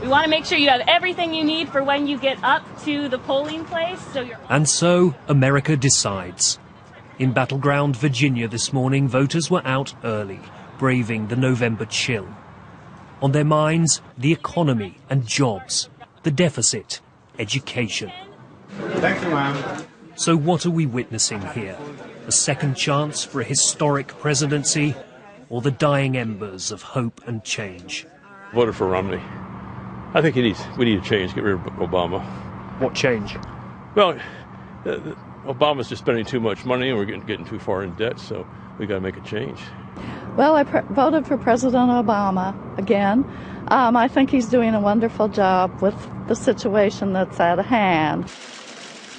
We want to make sure you have everything you need for when you get up to the polling place. And so America decides. In battleground Virginia this morning, voters were out early, braving the November chill. On their minds, the economy and jobs, the deficit, education. Thank you, ma'am. So what are we witnessing here? A second chance for a historic presidency, or the dying embers of hope and change? Voted for Romney. I think we need a change, get rid of Obama. What change? Well, Obama's just spending too much money and we're getting too far in debt, so we got to make a change. Well, I voted for President Obama again. I think he's doing a wonderful job with the situation that's at hand.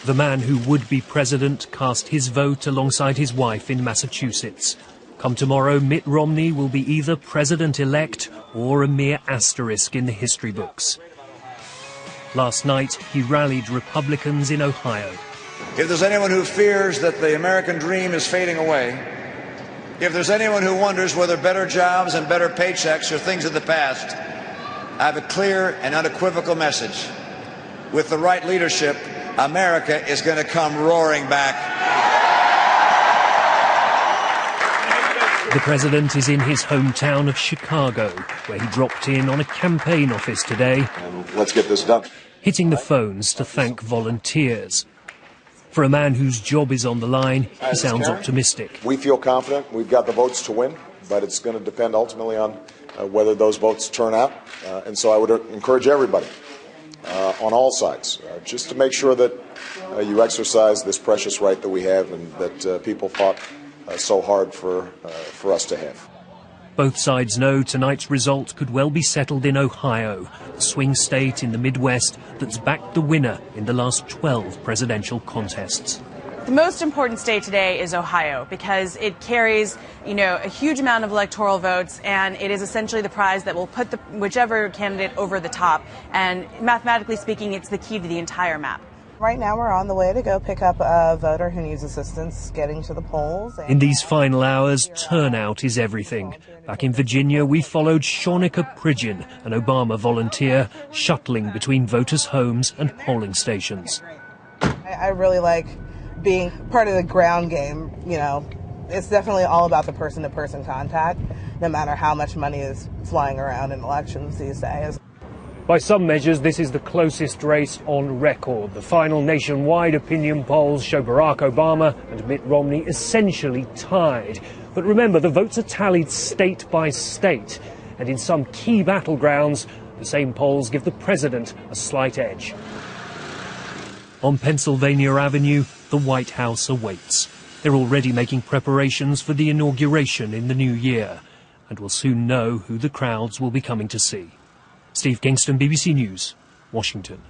The man who would be president cast his vote alongside his wife in Massachusetts. Come tomorrow, Mitt Romney will be either president-elect or a mere asterisk in the history books. Last night, he rallied Republicans in Ohio. If there's anyone who fears that the American dream is fading away, if there's anyone who wonders whether better jobs and better paychecks are things of the past, I have a clear and unequivocal message. With the right leadership, America is going to come roaring back. The president is in his hometown of Chicago, where he dropped in on a campaign office today. Let's get this done. Hitting the phones to thank volunteers. For a man whose job is on the line, he sounds optimistic. We feel confident. We've got the votes to win, but it's going to depend ultimately on whether those votes turn out. And so I would encourage everybody on all sides just to make sure that you exercise this precious right that we have and that people fought so hard for us to have. Both sides know tonight's result could well be settled in Ohio, the swing state in the Midwest that's backed the winner in the last 12 presidential contests. The most important state today is Ohio because it carries, a huge amount of electoral votes, and it is essentially the prize that will put whichever candidate over the top. And mathematically speaking, it's the key to the entire map. Right now we're on the way to go pick up a voter who needs assistance getting to the polls. In these final hours, turnout is everything. Back in Virginia, we followed Shonika Pridgen, an Obama volunteer, shuttling between voters' homes and polling stations. I really like being part of the ground game. It's definitely all about the person-to-person contact, no matter how much money is flying around in elections these days. By some measures, this is the closest race on record. The final nationwide opinion polls show Barack Obama and Mitt Romney essentially tied. But remember, the votes are tallied state by state. And in some key battlegrounds, the same polls give the president a slight edge. On Pennsylvania Avenue, the White House awaits. They're already making preparations for the inauguration in the new year. And will soon know who the crowds will be coming to see. Steve Kingston, BBC News, Washington.